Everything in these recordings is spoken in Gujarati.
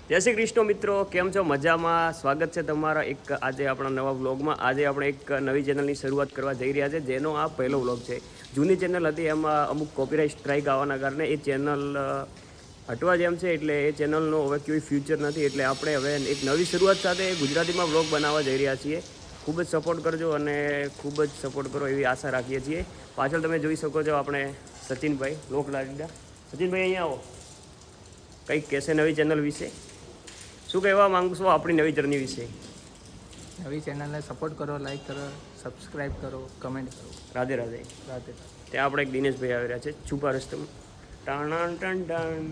જય શ્રી કૃષ્ણ મિત્રો, કેમ છો? મજામાં? સ્વાગત છે તમારા એક આજે આપણા નવા વ્લોગમાં. આજે આપણે એક નવી ચેનલની શરૂઆત કરવા જઈ રહ્યા છે, જેનો આ પહેલો વ્લોગ છે. જૂની ચેનલ હતી એમાં અમુક કોપીરાઇટ સ્ટ્રાઇક આવવાના કારણે એ ચેનલ હટવા જેમ છે, એટલે એ ચેનલનો હવે કોઈ ફ્યુચર નથી. એટલે આપણે હવે એક નવી શરૂઆત સાથે ગુજરાતીમાં વ્લોગ બનાવવા જઈ રહ્યા છીએ. ખૂબ જ સપોર્ટ કરજો અને ખૂબ જ સપોર્ટ કરો એવી આશા રાખીએ છીએ. પાછળ તમે જોઈ શકો છો આપણે સચિનભાઈ લોકલાડીલા. સચિનભાઈ અહીંયા આવો, કંઈક કહેશે નવી ચેનલ વિશે? શું કહેવા માંગુ છો આપણી નવી જર્ની વિશે? નવી ચેનલને સપોર્ટ કરો, લાઈક કરો, સબસ્ક્રાઈબ કરો, કમેન્ટ કરો. રાધે રાધે. રાધે. ત્યાં આપણે એક દિનેશભાઈ આવી રહ્યા છે છુપા રસ્તમ. ટાણ ટન ટન.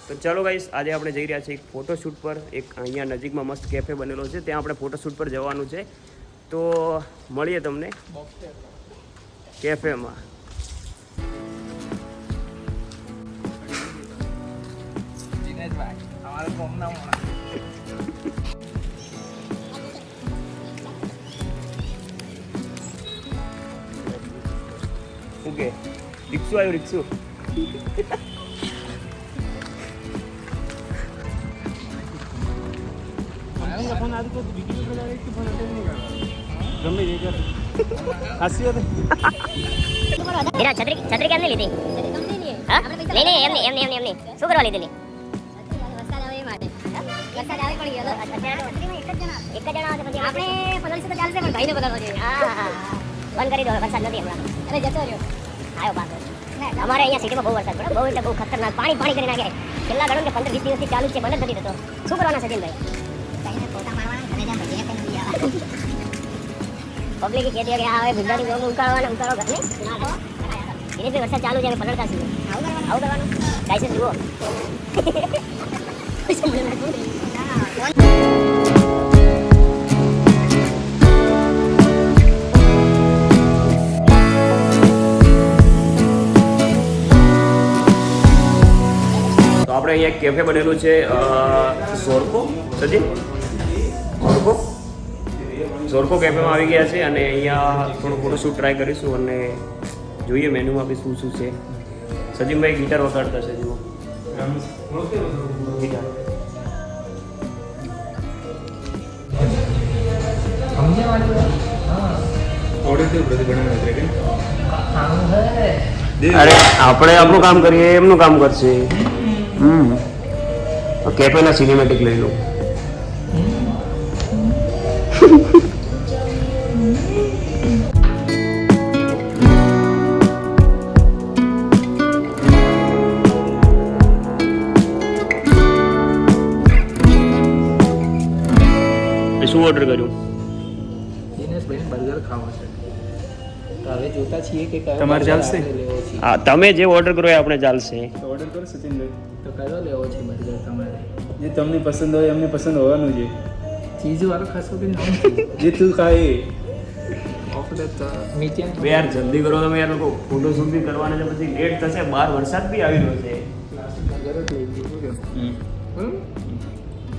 તો ચાલો ગાઈસ, આજે આપણે જઈ રહ્યા છીએ એક ફોટોશૂટ પર. એક અહીંયા નજીકમાં મસ્ત કેફે બનેલો છે, ત્યાં આપણે ફોટોશૂટ પર જવાનું છે. તો મળીએ તમને કેફેમાં. દિનેશભાઈ અમારા ગામના માણસ. ઓકે, રિક્ષુ આવ્યું, રિક્ષુ. છત્રી કેમ નહીં લીધી? હા નહીં એમની શું કરવા લીધેલી? એક જ જણા આવે પછી આપણે 1500 તો ચાલશે, પણ ભાઈને બદલવા જોઈએ. હા બંધ કરી દો, વરસાદ નથી હમણાં. અરે જતો રહ્યો, આવ્યો પાછો. અમારે અહીંયા સિટીમાં બહુ વરસાદ પડે, બહુ એટલે બહુ ખતરનાક. પાણી કરી નાખે. છેલ્લા ગણો કે 15-20 દિવસથી ચાલુ છે, બંધ જ નથી થતો. શું કરવાના સચિનભાઈ? પબ્લિક કહે કે આ હવે ગુજરાતી લોકો ઉકાળો ઘર નહીં. દિનેશભાઈ વરસાદ ચાલુ છે, અમે પલળતા છીએ. આવું કરવાનું ગાઈસ જુઓ. તો આપણે અહીંયા એક કેફે બનેલું છે, ઝોરકો. સચિન, ઝોરકો કેફેમાં આવી ગયા છે અને અહીંયા થોડું ફોટોશૂટ ટ્રાય કરીશું અને જોઈએ મેન્યુમાં બી શું શું છે. સચિનભાઈ ગિટાર વગાડતા છે, જુઓ ગિટાર. અરે આપણે આપણું કામ કરીએ, એમનું કામ કરશે. કેફેના સિનેમેટિક લઈ લો. શું ઓર્ડર કર્યું? દિનેશભાઈને બર્ગર ખાવા છે, તો હવે જોતા છીએ કે કયો તમારે burger ચાલશે? આપણે લેવો છે. હા, તમે જે ઓર્ડર કરો એ આપણે ચાલશે. તો ઓર્ડર કરો સચિનભાઈ, તો કયો લેવો છે બર્ગર તમારે? જે તમને પસંદ હોય એમને પસંદ હોવાનું છે. ચીઝ વાળો ખાશો કે નોન જે તું ખાય એ. મીડિયમ યાર જલ્દી કરો તમે યાર, લોકો ફોટોશૂટ બી કરવાના છે, પછી લેટ થશે. બહાર વરસાદ બી આવી રહ્યો છે. બર્ગર જ લઈ લીધું કે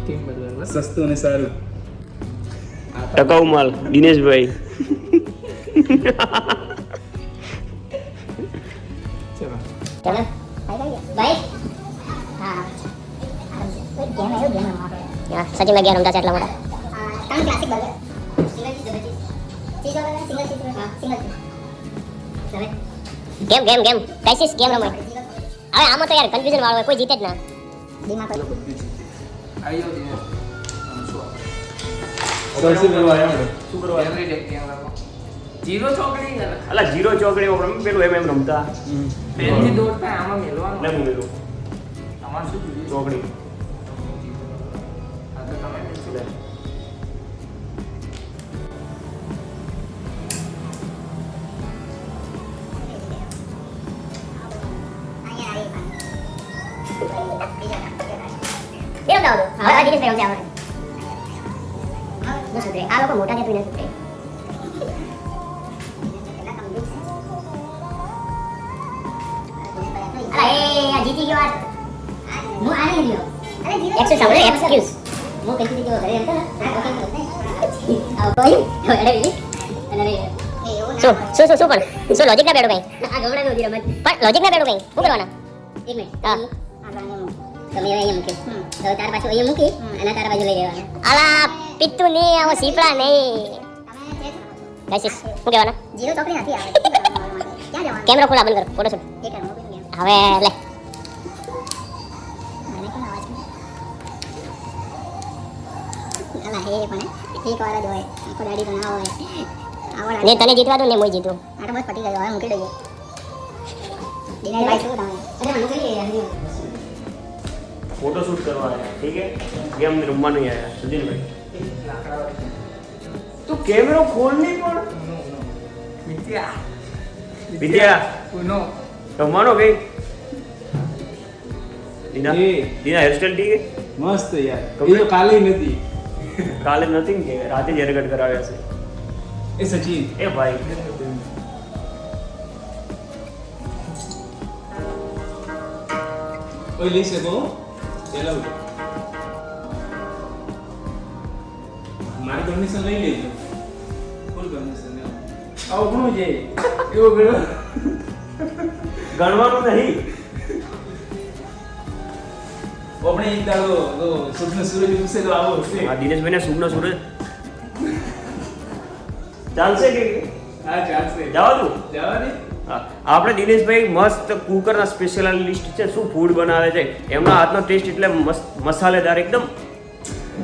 ટીમ બર્ગર બસ. સસ્તું અને સારું. ટકાઉ માલ દિનેશભાઈ. ચલો ચલો ભાઈ. હા સચિનભાઈ ગયા રમતા છે એટલા મોટા. ત્રણ classic burger, single cheese, double cheese, cheese વાળા સિંગલ ચીઝ, હા single cheese. Game crisis game રમાય. હવે આમાં તો યાર કન્ફ્યુઝન વાળો હોય, કોઈ જીતે જ ના. દીમાં કોઈ બધું છે. આવી જાઓ દિનેશ. સૌથી પહેલું આયા આપણે. શું કરવા? એવરીડે ગેમ રમો. જીરો ચોકડી ને અલા જીરો ચોકડી રમે, પેલું એમ રમતા. પેનથી દોડતા આમાં મેલવાનું. લે હું પેલું તમારે શું જોઈએ? ચોકડી. હા તો તમે લે. એ બતાવો. હવે આ દિનેશભાઈ રમશે આવડે. ન સુધરે. આ લોકો મોટા છે તો ન સુધરે. અરે આ જીતી ગયો આ. હું આ નહીં ગયો. અરે જીરો. એક્સક્યુઝ સાંભળો, એક્સક્યુઝ. હું કઈ ગયો ઘરે હતો ને. હા ઓકે. આવ કોઈ. અરે બીજી. અરે શું પણ શું લોજિક ના બેડો કઈ? આ ગમડા નો રમત પણ લોજિક ના બેડો કઈ શું કરવાના? એક મિનિટ. હા તો મેં અહીંયા મૂકી તો તાર પાછું અહીંયા મૂકી અને તારા બાજુ લઈ લેવાના આલા પિત્તુ નહીં આવો સીપડા નહીં ગાઈસ શું કહેવાના જીરો ચોકડી નથી આવે ક્યાં જવાનું કેમેરો ખોલા બંધ કર ફોટો શૂટ હવે લે અલા હે પણ એક વાર જ હોય આખો દાડી તો ના હોય આવડા ને તને જીતવા દો ને મોય જીતું આ તો બસ પટી ગયો હવે મૂકી દઈએ દિનેશ ભાઈ શું તમે અરે મૂકી દઈએ फोटो शूट करवा रहे हैं ठीक है गेम रमवा नहीं आया सुधीर भाई तू कैमरा खोल नहीं पड़ विद्या रमवानो गई दीना એ. दीना हेयर स्टाइल ठीक है મસ્ત યાર એ તો કાલે નથી काले नथिंग के राते हेयर कट कराया से એ સચિન ए भाई ઓય લઈ શકો ચલાવ મારી પરમિશન લઈ લેજો ફૂલ પરમિશન આવું ઘણું છે એવું ગણો ગણવાનું નહીં આપણે એક દાડો તો સૂર્યનો સૂરજ ઉગશે તો આવો હશે આ દિનેશભાઈ ને શુભનો સૂરજ ચાલશે કે હા ચાલશે જવા દઉં જવા દે હા, આપણે દિનેશભાઈ મસ્ત કુકરના સ્પેશિયાલિસ્ટ છે શું ફૂડ બનાવે છે એમના હાથનો ટેસ્ટ એટલે મસ્ત મસાલેદાર એકદમ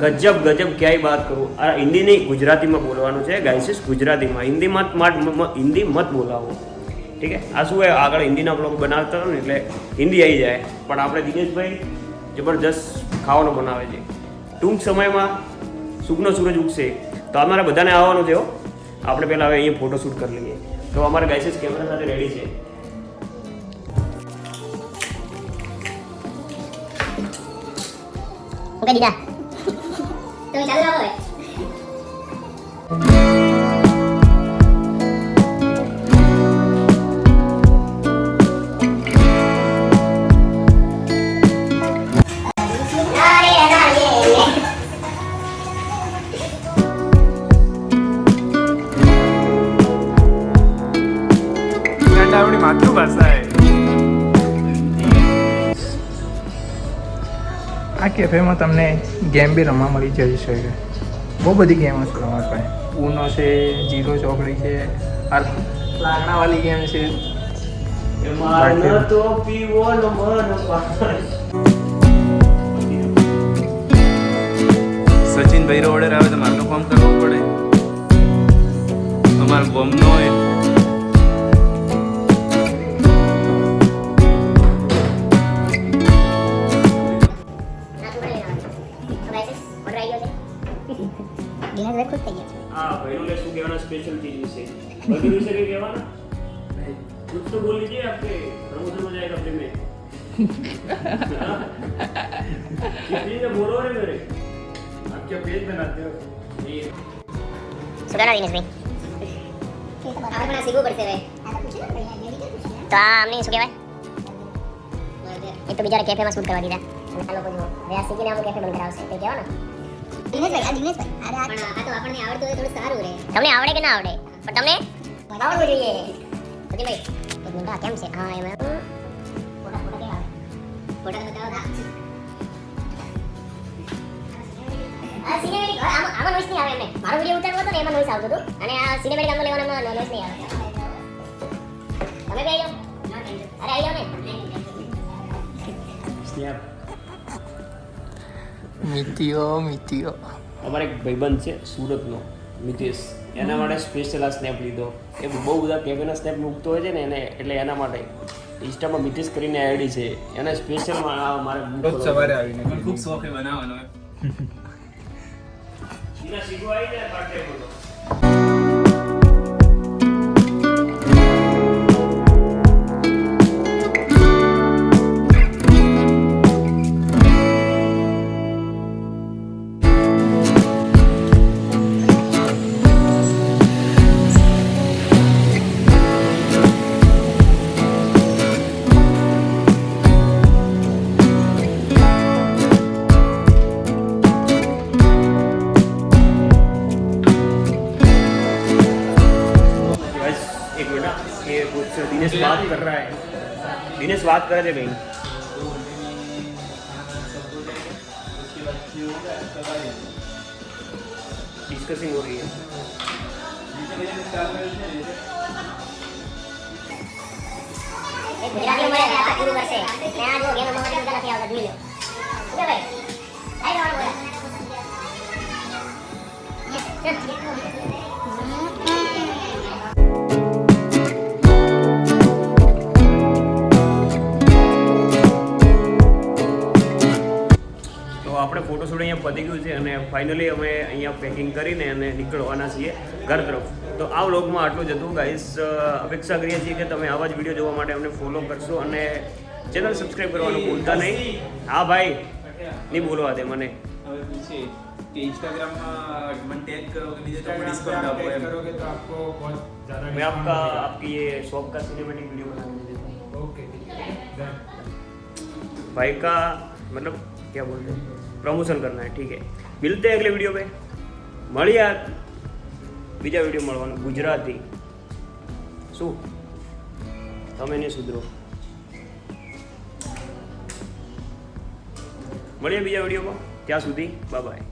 ગજબ ક્યાંય વાત કરું આ હિન્દી નહીં ગુજરાતીમાં બોલવાનું છે ગાઈસીસ ગુજરાતીમાં હિન્દી મત બોલાવો ઠીક છે આ શું હોય આગળ હિન્દીના બ્લોગ બનાવતા હોય ને એટલે હિન્દી આવી જાય પણ આપણે દિનેશભાઈ જબરજસ્ત ખાવાનું બનાવે છે ટૂંક સમયમાં સુખનો સૂરજ ઉગશે તો અમારે બધાને આવવાનું છે હો આપણે પહેલાં હવે અહીંયા ફોટોશૂટ કરી લઈએ તો અમારા ગાઈસીસ કેમેરા સાથે રેડી છે ઓકે દીદા તમે ચાલુ રાખો હવે આપણી માતૃભાષા હે આ કેફેમાં તમને ગેમ બી રમવા મળી જઈ શકે બહુ બધી ગેમ છે તમારી પાસે ઉનો છે જીરો ચોકડી છે આ લાકડાવાળી ગેમ છે એમાં તો પીવો ન મન સચિનભાઈ નો ઓર્ડર આવે તો મારું કામ કરવું પડે અમારો ગોમનો હોય દિનેશભાઈ ખુશ થઈ ગયા છે હા ભાઈઓને શું કહેવાના સ્પેશિયલ ચીજ વિશે બધી વિશે કઈ કહેવાના कुछ तो बोल लीजिए आपके प्रमोशन हो जाएगा अपने में कितनी में बोलो रे मेरे आप क्या पेज बनाते हो ये સુધારા દિનેશભાઈ આપણે પણ આ શીખવું પડશે હવે તો આ અમને શું કહેવાય એક તો બિચારા કેફેમાં શૂટ કરવા દીધા અને આ લોકો જો હવે આ શીખીને અમુક કેફે બંધ કરાવશે તે કહેવાનો દિનેશભાઈ અરે આ તો આપણને આવડતું હોય થોડું સારું રહે તમને આવડે કે ના આવડે પણ તમને આવડવું જોઈએ ઓકે ભાઈ એક મિનિટ આ કેમ છે હા એમાં ફોટા કેવા આવે ફોટા બતાવો આ સિનેમેટિક આમાં નોઈસ નહીં આવે એમને મારો વિડિયો ઉતારવો હતો ને એમાં નોઈસ આવતો હતો અને આ સિનેમેટિક આમાં લેવાનો નોઈસ નહીં આવે તમે બી આવી જાઓ અરે આવી જાઓ ને સ્નેપ મિતિયો અમારે એક ભાઈબંધ છે સુરતનો મિતેશ એના માટે સ્પેશિયલ આ સ્નેપ લીધો એ બહુ બધા કેફેના સ્નેપ મૂકતો હોય છે ને એને એટલે એના માટે ઇન્સ્ટામાં મિતેશ કરીને આઈડી છે એને સ્પેશિયલ મારે રોજ સવારે આવીને ખૂબ શોખ બનાવવાનો સીધા શીખવા આવી જાય પાર્ટ ટાઈમ હતો दिनेश बात कर रहा है दिनेश बात कर रहे भाई वीडियो होगा तब आएगा डिस्कसिंग हो रही है जितने मेरे चार में है એક ગુજરાતીઓ મળે છે આખા પૂરું વર્ષે ને આ જો ગેમ રમવા માટે બધા નથી આવતા જોઈ લો ઓકે ભાઈ આઈ જવાનું બોલા તો આપણે ફોટોશૂટ અહીંયા પતી ગયું છે અને ફાઇનલી અમે અહીંયા પેકિંગ કરીને અને નીકળવાના છીએ ઘર તરફ. તો આ વ્લોગમાં આટલું જ હતું ગાઈસ. અપેક્ષા કરીએ છીએ કે તમે આવા જ વિડીયો જોવા માટે અમને ફોલો કરશો અને ચેનલ સબસ્ક્રાઈબ કરવાનું ભૂલતા નહીં. હા ભાઈ નહીં બોલવા દે મને. હવે પૂછે कि इंस्टाग्राम में मन टैग करोगे नहीं तो डिस्काउंट आपको एम करोगे तो आपको बहुत ज़्यादा मैं आपका आपकी ये शॉप का सिनेमेटिक वीडियो बना के देता हूँ. ओके डन भाई का मतलब क्या बोलते हैं प्रमोशन करना है. ठीक है, मिलते हैं अगले वीडियो पे. મળીએ બીજા વિડીયો મળવાનું ગુજરાતી. શું તમે નહીં સુધરો. મળીએ બીજા વિડીયોમાં. ત્યાં સુધી બાય બાય.